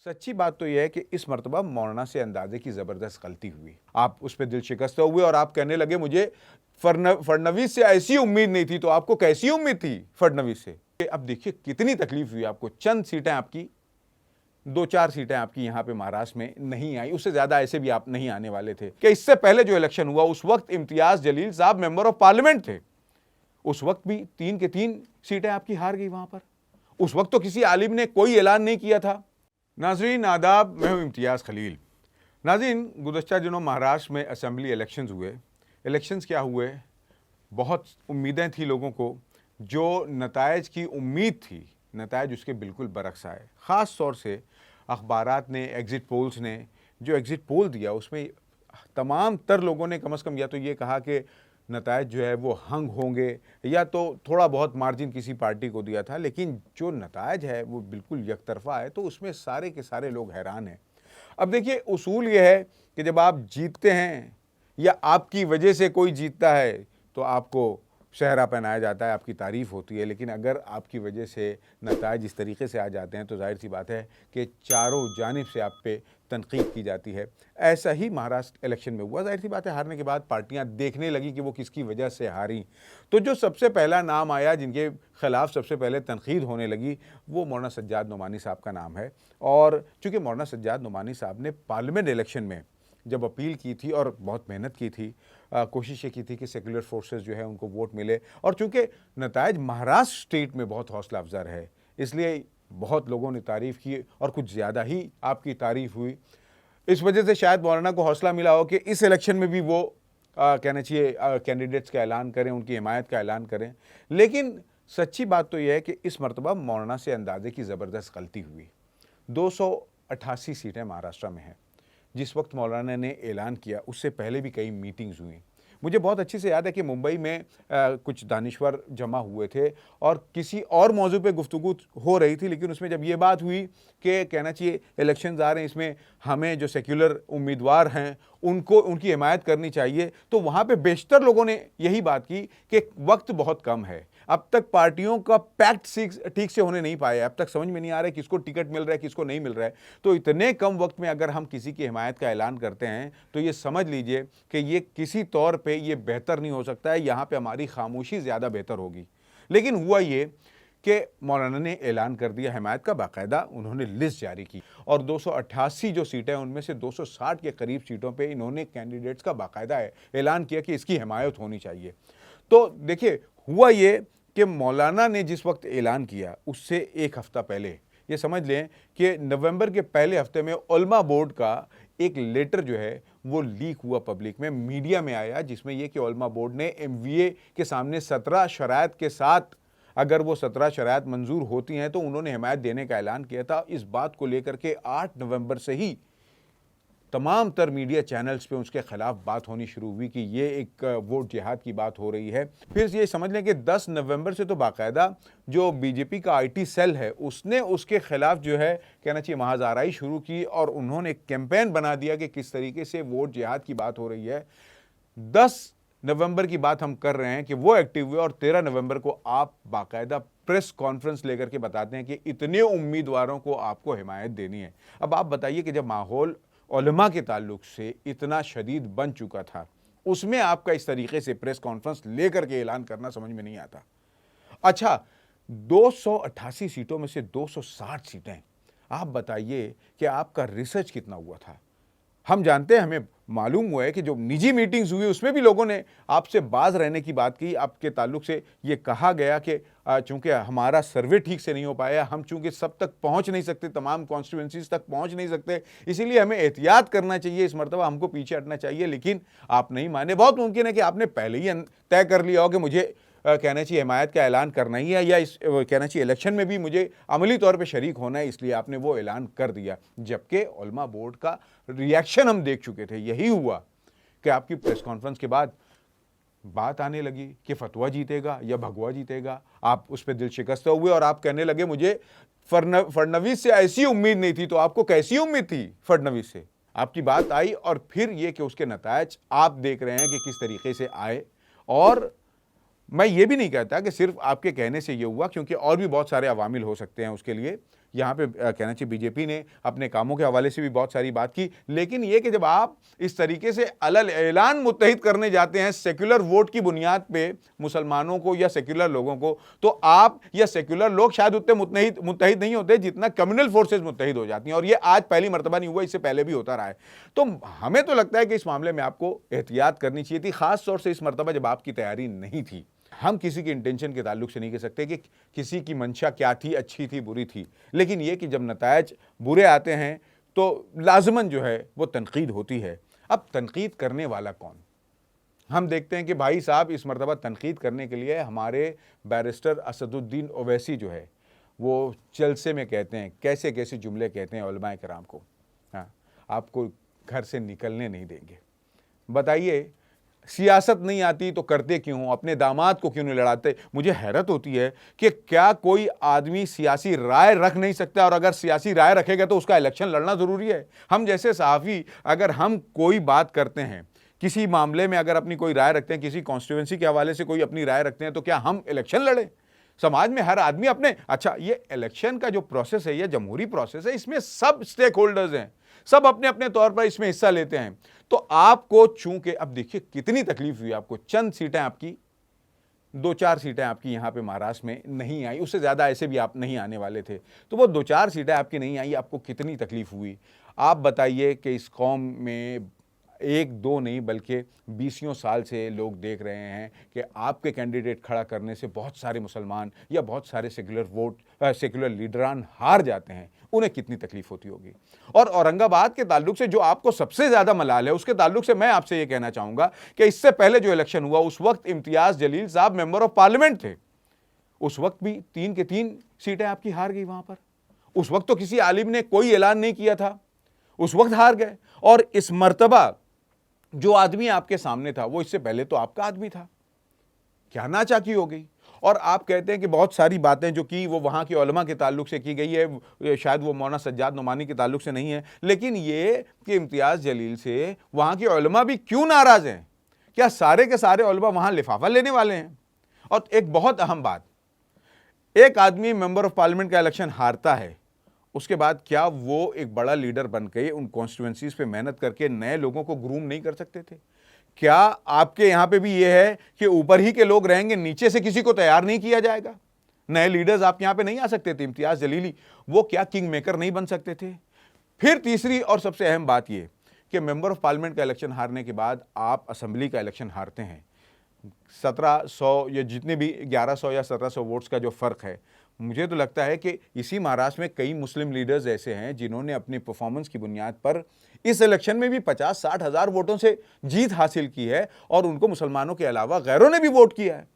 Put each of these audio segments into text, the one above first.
सच्ची बात तो यह है कि इस मर्तबा मौलाना से अंदाजे की ज़बरदस्त गलती हुई। आप उस पे दिल शिकस्त हुए और आप कहने लगे मुझे फडणवीस से ऐसी उम्मीद नहीं थी, तो आपको कैसी उम्मीद थी फडणवीस से? अब देखिए कितनी तकलीफ हुई आपको। चंद सीटें आपकी, 2-4 सीटें आपकी यहाँ पे महाराष्ट्र में नहीं आई, उससे ज़्यादा ऐसे भी आप नहीं आने वाले थे कि इससे पहले जो इलेक्शन हुआ उस वक्त इम्तियाज़ जलील साहब मेंबर ऑफ पार्लियामेंट थे। उस वक्त भी 3 के 3 सीटें आपकी हार गई वहां पर। उस वक्त तो किसी आलिम ने कोई ऐलान नहीं किया था। नाज़रीन आदाब, मैं हूं इम्तियाज़ खलील। नाज़रीन, गुज़श्ता दिनों महाराष्ट्र में असेंबली इलेक्शंस हुए। इलेक्शंस क्या हुए, बहुत उम्मीदें थी लोगों को, जो नतायज की उम्मीद थी नतायज उसके बिल्कुल बरक्स आए। ख़ास तौर से अखबारात ने, एग्ज़िट पोल्स ने जो एग्ज़िट पोल दिया उसमें तमाम तर लोगों ने कम से कम या तो ये कहा कि नतायज जो है वो हंग होंगे, या तो थोड़ा बहुत मार्जिन किसी पार्टी को दिया था, लेकिन जो नतायज है वो बिल्कुल यकतरफा है, तो उसमें सारे के सारे लोग हैरान हैं। अब देखिए, उसूल ये है कि जब आप जीतते हैं या आपकी वजह से कोई जीतता है तो आपको शहरा पहनाया जाता है, आपकी तारीफ़ होती है, लेकिन अगर आपकी वजह से नतायज इस तरीके से आ जाते हैं तो जाहिर सी बात है कि चारों जानिब से आप पे तनकीद की जाती है। ऐसा ही महाराष्ट्र इलेक्शन में हुआ। जाहिर सी बात है, हारने के बाद पार्टियां देखने लगी कि वो किसकी वजह से हारी। तो जो सबसे पहला नाम आया जिनके खिलाफ सबसे पहले तनकीद होने लगी, वो मौलाना सज्जाद नोमानी साहब का नाम है। और चूँकि मौलाना सज्जाद नोमानी साहब ने पार्लियामेंट इलेक्शन में जब अपील की थी और बहुत मेहनत की थी, कोशिश ये की थी कि सेकुलर फोर्सेस जो है उनको वोट मिले, और चूँकि नतायज महाराष्ट्र स्टेट में बहुत हौसला अफजार है, इसलिए बहुत लोगों ने तारीफ़ की और कुछ ज़्यादा ही आपकी तारीफ़ हुई। इस वजह से शायद मौलाना को हौसला मिला हो कि इस इलेक्शन में भी वो कहना चाहिए कैंडिडेट्स का ऐलान करें, उनकी हिमायत का ऐलान करें। लेकिन सच्ची बात तो यह है कि इस मरतबा मौलाना से अंदाजे की ज़बरदस्त गलती हुई। 288 सीटें महाराष्ट्र में हैं। जिस वक्त मौलाना ने ऐलान किया उससे पहले भी कई मीटिंग्स हुई। मुझे बहुत अच्छे से याद है कि मुंबई में कुछ दानिश्वर जमा हुए थे और किसी और मौजू पे गुफ्तगू हो रही थी, लेकिन उसमें जब ये बात हुई कि कहना चाहिए इलेक्शंस आ रहे हैं, इसमें हमें जो सेक्युलर उम्मीदवार हैं उनको उनकी हिमायत करनी चाहिए, तो वहाँ पे बेशतर लोगों ने यही बात की कि वक्त बहुत कम है, अब तक पार्टियों का पैक्ट ठीक से होने नहीं पाया, अब तक समझ में नहीं आ रहा है किसको टिकट मिल रहा है किसको नहीं मिल रहा है। तो इतने कम वक्त में अगर हम किसी की हिमायत का ऐलान करते हैं तो ये समझ लीजिए कि ये किसी तौर पे ये बेहतर नहीं हो सकता है, यहाँ पे हमारी खामोशी ज़्यादा बेहतर होगी। लेकिन हुआ ये कि मौलाना ने ऐलान कर दिया हिमायत का, बाकायदा उन्होंने लिस्ट जारी की और 288 जो सीटें हैं उनमें से 260 के करीब सीटों पे इन्होंने कैंडिडेट्स का बाकायदा ऐलान किया कि इसकी हिमायत होनी चाहिए। तो देखिए, हुआ ये कि मौलाना ने जिस वक्त ऐलान किया उससे एक हफ्ता पहले, ये समझ लें कि नवंबर के पहले हफ्ते में उलमा बोर्ड का एक लेटर जो है वो लीक हुआ, पब्लिक में, मीडिया में आया, जिसमें यह कि उलमा बोर्ड ने MVA के सामने 17 शराइत के साथ, अगर वो 17 शराइत मंजूर होती हैं तो उन्होंने हिमायत देने का ऐलान किया था। इस बात को लेकर के 8 नवंबर से ही तमाम तर मीडिया चैनल्स पे उसके खिलाफ बात होनी शुरू हुई कि ये एक वोट जिहाद की बात हो रही है। फिर ये समझ लें कि 10 नवंबर से तो बाकायदा जो बीजेपी का IT सेल है उसने उसके खिलाफ जो है कहना चाहिए महाज़ाराई शुरू की और उन्होंने कैंपेन बना दिया कि किस तरीके से वोट जिहाद की बात हो रही है। 10 नवंबर की बात हम कर रहे हैं कि वो एक्टिव हुए और 13 नवंबर को आप बाकायदा प्रेस कॉन्फ्रेंस लेकर के बताते हैं कि इतने उम्मीदवारों को आपको हिमायत देनी है। अब आप बताइए कि जब माहौल उलमा के ताल्लुक से इतना शदीद बन चुका था, उसमें आपका इस तरीके से प्रेस कॉन्फ्रेंस लेकर के ऐलान करना समझ में नहीं आता। अच्छा, 288 सीटों में से 260 सीटें, आप बताइए कि आपका रिसर्च कितना हुआ था। हम जानते हैं, हमें मालूम हुआ है कि जो निजी मीटिंग्स हुई उसमें भी लोगों ने आपसे बाज रहने की बात की। आपके ताल्लुक से ये कहा गया कि चूंकि हमारा सर्वे ठीक से नहीं हो पाया, हम चूंकि सब तक पहुंच नहीं सकते, तमाम कॉन्स्टिट्यूंसीज तक पहुंच नहीं सकते, इसीलिए हमें एहतियात करना चाहिए, इस मरतबा हमको पीछे हटना चाहिए। लेकिन आप नहीं माने। बहुत मुमकिन है कि आपने पहले ही तय कर लिया हो कि मुझे कहना चाहिए हिमायत का ऐलान करना ही है, या इस कहना चाहिए इलेक्शन में भी मुझे अमली तौर पे शरीक होना है, इसलिए आपने वो ऐलान कर दिया। जबकि उलमा बोर्ड का रिएक्शन हम देख चुके थे। यही हुआ कि आपकी प्रेस कॉन्फ्रेंस के बाद बात आने लगी कि फतवा जीतेगा या भगवा जीतेगा। आप उस पर दिल शिकस्त हुए और आप कहने लगे मुझे फडणवीस से ऐसी उम्मीद नहीं थी, तो आपको कैसी उम्मीद थी फडणवीस से? आपकी बात आई और फिर ये कि उसके नतायज आप देख रहे हैं कि किस तरीके से आए। और मैं ये भी नहीं कहता कि सिर्फ आपके कहने से ये हुआ, क्योंकि और भी बहुत सारे अवामिल हो सकते हैं उसके लिए। यहाँ पे कहना चाहिए बीजेपी ने अपने कामों के हवाले से भी बहुत सारी बात की, लेकिन ये कि जब आप इस तरीके से अलल ऐलान मुत्तहिद करने जाते हैं सेक्युलर वोट की बुनियाद पे मुसलमानों को या सेक्युलर लोगों को, तो आप या सेक्युलर लोग शायद उतने मुत्तहिद नहीं होते जितना कम्युनल फोर्सेज मुत्तहिद हो जाती हैं, और ये आज पहली मर्तबा नहीं हुआ, इससे पहले भी होता रहा है। तो हमें तो लगता है कि इस मामले में आपको एहतियात करनी चाहिए थी, खास तौर से इस मर्तबा जब आपकी तैयारी नहीं थी। हम किसी की इंटेंशन के ताल्लुक से नहीं कह सकते कि किसी की मंशा क्या थी, अच्छी थी, बुरी थी, लेकिन यह कि जब नतायज बुरे आते हैं तो लाजमन जो है वो तनकीद होती है। अब तनकीद करने वाला कौन? हम देखते हैं कि भाई साहब इस मरतबा तनकीद करने के लिए हमारे बैरिस्टर असदुद्दीन ओवैसी जो है वो जलसे में कहते हैं, कैसे कैसे जुमले कहते हैं उलमाए किराम को, हाँ, आपको घर से निकलने नहीं देंगे। बताइए, सियासत नहीं आती तो करते क्यों हो? अपने दामाद को क्यों नहीं लड़ाते? मुझे हैरत होती है कि क्या कोई आदमी सियासी राय रख नहीं सकता, और अगर सियासी राय रखेगा तो उसका इलेक्शन लड़ना ज़रूरी है? हम जैसे सहाफ़ी अगर हम कोई बात करते हैं किसी मामले में, अगर अपनी कोई राय रखते हैं, किसी कॉन्स्टिट्यूंसी के हवाले से कोई अपनी राय रखते हैं, तो क्या हम इलेक्शन लड़ें? समाज में हर आदमी अपने, अच्छा ये इलेक्शन का जो प्रोसेस है, यह जमहूरी प्रोसेस है, इसमें सब स्टेक होल्डर्स हैं, सब अपने अपने तौर पर इसमें हिस्सा लेते हैं। तो आपको चूंकि अब देखिए कितनी तकलीफ हुई आपको, चंद सीटें आपकी, 2-4 सीटें आपकी यहाँ पे महाराष्ट्र में नहीं आई, उससे ज़्यादा ऐसे भी आप नहीं आने वाले थे, तो वो 2-4 सीटें आपकी नहीं आई, आपको कितनी तकलीफ हुई? आप बताइए कि इस कौम में 1-2 नहीं बल्कि 20 साल से लोग देख रहे हैं कि आपके कैंडिडेट खड़ा करने से बहुत सारे मुसलमान या बहुत सारे सेक्युलर लीडरान हार जाते हैं, उन्हें कितनी तकलीफ होती होगी। और औरंगाबाद के ताल्लुक से जो आपको सबसे ज़्यादा मलाल है, उसके ताल्लुक से मैं आपसे ये कहना चाहूँगा कि इससे पहले जो इलेक्शन हुआ उस वक्त इम्तियाज़ जलील साहब मेंबर ऑफ पार्लियामेंट थे, उस वक्त भी 3 की 3 सीटें आपकी हार गई वहाँ पर। उस वक्त तो किसी आलिम ने कोई ऐलान नहीं किया था, उस वक्त हार गए। और इस मर्तबा जो आदमी आपके सामने था वो इससे पहले तो आपका आदमी था, क्या नाचाकी हो गई? और आप कहते हैं कि बहुत सारी बातें जो की वो वहाँ के उलमा के ताल्लुक से की गई है, शायद वो मौलाना सज्जाद नोमानी के ताल्लुक से नहीं है, लेकिन ये कि इम्तियाज़ जलील से वहाँ के उलमा भी क्यों नाराज़ हैं? क्या सारे के सारे उलमा वहाँ लिफाफा लेने वाले हैं? और एक बहुत अहम बात, एक आदमी मेंबर ऑफ पार्लियामेंट का इलेक्शन हारता है, उसके बाद क्या वो एक बड़ा लीडर बन के उन कॉन्स्टिट्यूएंसीज पे मेहनत करके नए लोगों को ग्रूम नहीं कर सकते थे? क्या आपके यहां पे भी ये है कि ऊपर ही के लोग रहेंगे, नीचे से किसी को तैयार नहीं किया जाएगा? नए लीडर्स आपके यहां पे नहीं आ सकते थे? इम्तियाज जलीली वो क्या किंग मेकर नहीं बन सकते थे? फिर तीसरी और सबसे अहम बात ये कि मेंबर ऑफ पार्लियामेंट का इलेक्शन हारने के बाद आप असेंबली का इलेक्शन हारते हैं, 1700 या जितने भी 1100 या 1700 वोट्स का जो फ़र्क है, मुझे तो लगता है कि इसी महाराष्ट्र में कई मुस्लिम लीडर्स ऐसे हैं जिन्होंने अपनी परफॉर्मेंस की बुनियाद पर इस इलेक्शन में भी 50-60 हज़ार वोटों से जीत हासिल की है, और उनको मुसलमानों के अलावा गैरों ने भी वोट किया है।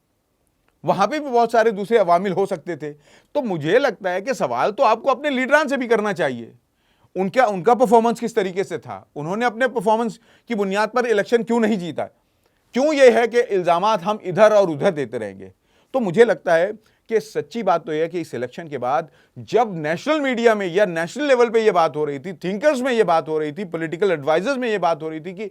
वहां पे भी बहुत सारे दूसरे अवामिल हो सकते थे। तो मुझे लगता है कि सवाल तो आपको अपने लीडरान से भी करना चाहिए, उनका परफॉर्मेंस किस तरीके से था, उन्होंने अपने परफॉर्मेंस की बुनियाद पर इलेक्शन क्यों नहीं जीता, क्यों यह है कि इल्जामात हम इधर और उधर देते रहेंगे। तो मुझे लगता है कि सच्ची बात तो यह है कि इस इलेक्शन के बाद जब नेशनल मीडिया में या नेशनल लेवल पे यह बात हो रही थी, थिंकर्स में यह बात हो रही थी, पॉलिटिकल एडवाइजर्स में यह बात हो रही थी कि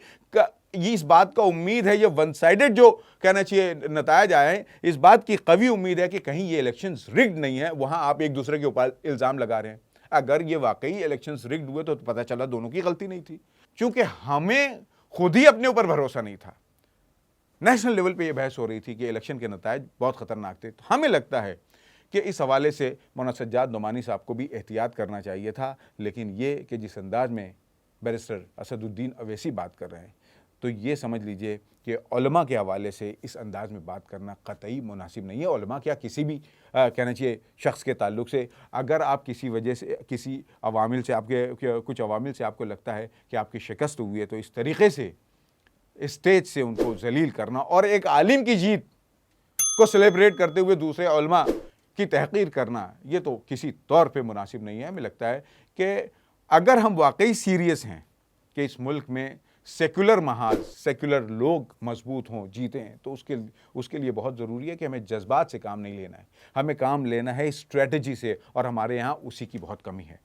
ये इस बात का उम्मीद है, ये वन साइडेड जो कहना चाहिए नतायज आए, इस बात की कवी उम्मीद है कि कहीं ये इलेक्शंस रिग्ड नहीं है, वहां आप एक दूसरे के ऊपर इल्जाम लगा रहे हैं। अगर ये वाकई इलेक्शंस रिग्ड हुए तो पता चला दोनों की गलती नहीं थी, क्योंकि हमें खुद ही अपने ऊपर भरोसा नहीं था। नेशनल लेवल पे ये बहस हो रही थी कि इलेक्शन के नतायज बहुत खतरनाक थे। तो हमें लगता है कि इस हवाले से मौलाना सज्जाद नोमानी साहब को भी एहतियात करना चाहिए था, लेकिन ये कि जिस अंदाज में बैरिस्टर असदुद्दीन ओवैसी बात कर रहे हैं, तो ये समझ लीजिए कि उलमा के हवाले से इस अंदाज में बात करना कतई मुनासिब नहीं है। उलमा क्या, किसी भी कहना चाहिए शख्स के ताल्लुक से अगर आप किसी वजह से किसी अवामिल से आपके कुछ अवामिल से आपको लगता है कि आपकी शिकस्त हुई है, तो इस तरीके से स्टेज से उनको जलील करना और एक आलिम की जीत को सेलिब्रेट करते हुए दूसरे उलमा की तहकीर करना, ये तो किसी तौर पे मुनासिब नहीं है। हमें लगता है कि अगर हम वाकई सीरियस हैं कि इस मुल्क में सेकुलर महाज, सेकुलर लोग मजबूत हों, जीते हैं, तो उसके लिए बहुत ज़रूरी है कि हमें जज्बात से काम नहीं लेना है, हमें काम लेना है स्ट्रेटजी से, और हमारे यहाँ उसी की बहुत कमी है।